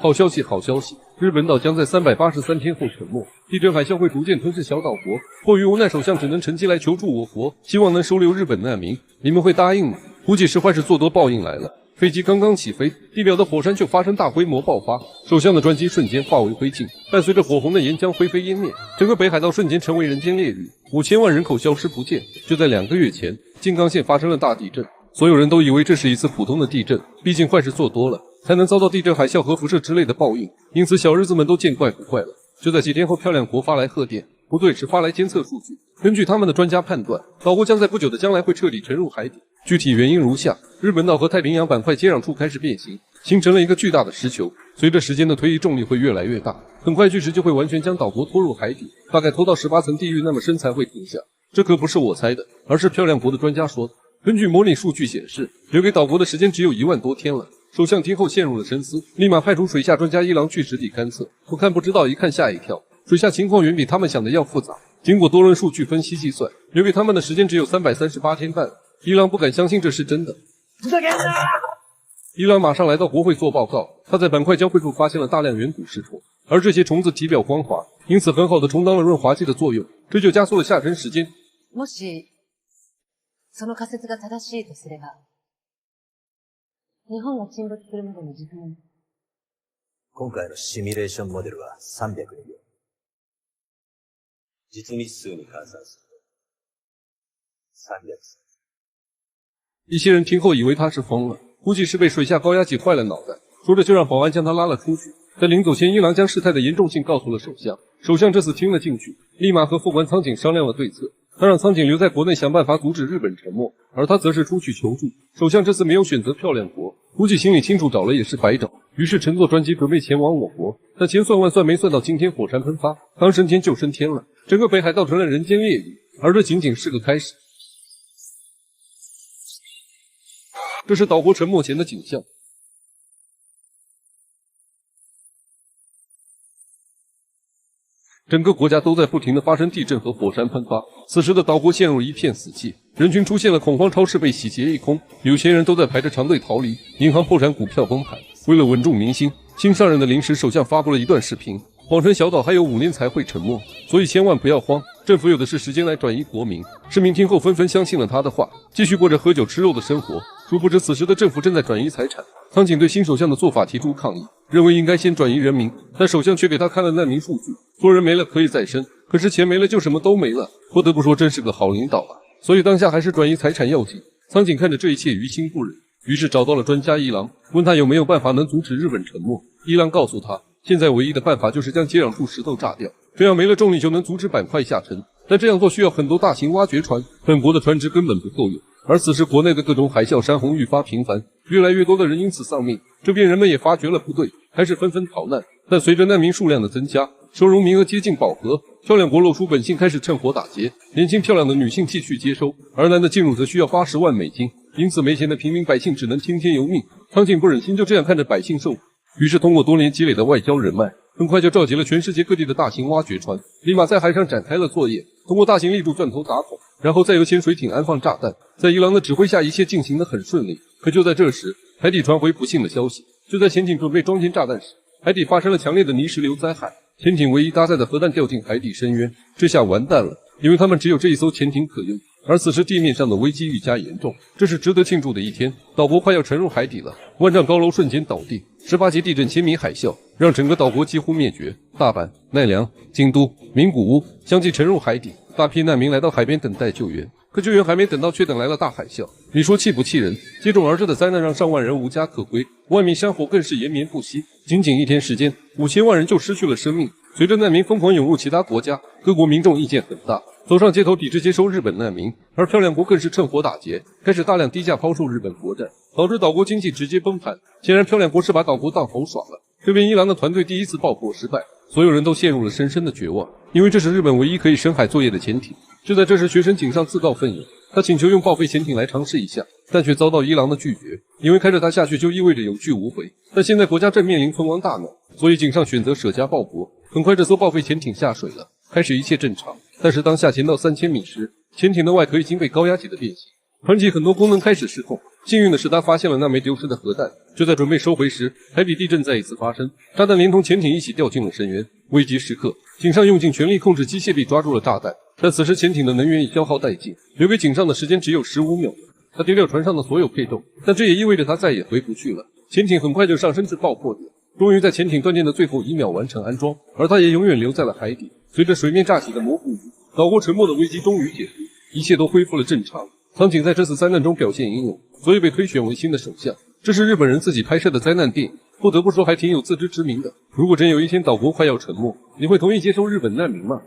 好消息，好消息！日本岛将在383天后沉没，地震海啸会逐渐吞噬小岛国。迫于无奈，首相只能乘机来求助我国，希望能收留日本难民。你们会答应吗？估计是坏事做多，报应来了。飞机刚刚起飞，地表的火山就发生大规模爆发，首相的专机瞬间化为灰烬，伴随着火红的岩浆灰飞烟灭，整个北海道瞬间成为人间炼狱，5000万人口消失不见。就在2个月前，静冈县发生了大地震，所有人都以为这是一次普通的地震，毕竟坏事做多了，才能遭到地震、海啸和辐射之类的报应，因此小日子们都见怪不怪了。就在几天后，漂亮国发来贺电，不对，是发来监测数据。根据他们的专家判断，岛国将在不久的将来会彻底沉入海底。具体原因如下：日本岛和太平洋板块接壤处开始变形，形成了一个巨大的石球。随着时间的推移，重力会越来越大，很快巨石就会完全将岛国拖入海底，大概拖到18层地狱那么深才会停下。这可不是我猜的，而是漂亮国的专家说的。根据模拟数据显示，留给岛国的时间只有1万多天了。首相听后陷入了深思，立马派出水下专家一郎去实地勘测。不看不知道，一看吓一跳，水下情况远比他们想的要复杂。经过多轮数据分析计算，留给他们的时间只有338天半。一郎不敢相信这是真的。一郎马上来到国会做报告，他在板块交汇处发现了大量远古石虫，而这些虫子体表光滑，因此很好的充当了润滑剂的作用，这就加速了下沉时间。もしその仮説が正しいとすれば、日本が沈没するまでの時間。今回のシミュレーションモデルは302秒。実日数に換算すると300。一些人听后以为他是疯了，估计是被水下高压挤坏了脑袋。说着就让保安将他拉了出去。在临走前，一郎将事态的严重性告诉了首相。首相这次听了进去，立马和副官苍井商量了对策。他让苍井留在国内想办法阻止日本沉没，而他则是出去求助。首相这次没有选择漂亮国，估计心里清楚找了也是白找，于是乘坐专机准备前往我国。但千算万算没算到今天火山喷发，刚升天就升天了，整个北海道成了人间炼狱，而这仅仅是个开始。这是岛国沉没前的景象。整个国家都在不停地发生地震和火山喷发，此时的岛国陷入一片死寂，人群出现了恐慌，超市被洗劫一空，有钱人都在排着长队逃离，银行破产，股票崩盘。为了稳住民心，新上任的临时首相发布了一段视频，谎称小岛还有5年才会沉没，所以千万不要慌，政府有的是时间来转移国民。市民听后纷纷相信了他的话，继续过着喝酒吃肉的生活。殊不知此时的政府正在转移财产。苍井对新首相的做法提出抗议，认为应该先转移人民，但首相却给他看了难民数据，说人没了可以再生，可是钱没了就什么都没了。不得不说真是个好领导啊，所以当下还是转移财产要紧。苍井看着这一切于心不忍，于是找到了专家一郎，问他有没有办法能阻止日本沉没。一郎告诉他，现在唯一的办法就是将接壤处石头炸掉，这样没了重力就能阻止板块下沉，但这样做需要很多大型挖掘船，本国的船只根本不够用。而此时国内的各种海啸山洪愈发频繁，越来越多的人因此丧命。这边人们也发觉了不对，开始纷纷逃难。但随着难民数量的增加，收容名额接近饱和，漂亮国露出本性，开始趁火打劫。年轻漂亮的女性继续接收，而男的进入则需要80万美金，因此没钱的平民百姓只能听天由命。苍井不忍心就这样看着百姓受苦，于是通过多年积累的外交人脉，很快就召集了全世界各地的大型挖掘船，立马在海上展开了作业，通过大型立柱钻头打孔，然后再由潜水艇安放炸弹。在一郎的指挥下，一切进行得很顺利。可就在这时，海底传回不幸的消息，就在潜艇准备装填炸弹时，海底发生了强烈的泥石流灾害，潜艇唯一搭载的核弹掉进海底深渊，这下完蛋了，因为他们只有这一艘潜艇可用。而此时地面上的危机愈加严重，这是值得庆祝的一天。岛国快要沉入海底了，万丈高楼瞬间倒地，18级地震千米海啸让整个岛国几乎灭绝。大阪、奈良、京都、名古屋相继沉入海底，大批难民来到海边等待救援。可救援还没等到，却等来了大海啸。你说气不气人？接踵而至的灾难让上万人无家可归，外面山火更是延绵不息。仅仅1天时间，5000万人就失去了生命。随着难民疯狂涌入其他国家，各国民众意见很大，走上街头抵制接收日本难民。而漂亮国更是趁火打劫，开始大量低价抛售日本国债，导致岛国经济直接崩盘。显然漂亮国是把岛国当猴耍了。这边一郎的团队第一次爆破失败，所有人都陷入了深深的绝望，因为这是日本唯一可以深海作业的潜艇。就在这时，学生井上自告奋勇，他请求用报废潜艇来尝试一下，但却遭到一郎的拒绝，因为开着他下去就意味着有去无回。但现在国家正面临存亡大难，所以井上选择舍家报国。很快，这艘报废潜艇下水了，开始一切正常。但是当下潜到3000米时，潜艇的外壳已经被高压挤得变形，船体很多功能开始失控。幸运的是，他发现了那枚丢失的核弹，就在准备收回时，海底地震再一次发生，炸弹连同潜艇一起掉进了深渊。危急时刻，井上用尽全力控制机械臂抓住了炸弹，但此时潜艇的能源已消耗殆尽，留给井上的时间只有15秒。他丢掉船上的所有配重，但这也意味着他再也回不去了。潜艇很快就上升至爆破点，终于在潜艇断电的最后1秒完成安装，而他也永远留在了海底。随着水面炸起的蘑菇云，岛国沉没的危机终于解除，一切都恢复了正常。苍井在这次灾难中表现英勇，所以被推选为新的首相。这是日本人自己拍摄的灾难电影，不得不说还挺有自知之明的。如果真有一天岛国快要沉没，你会同意接收日本难民吗？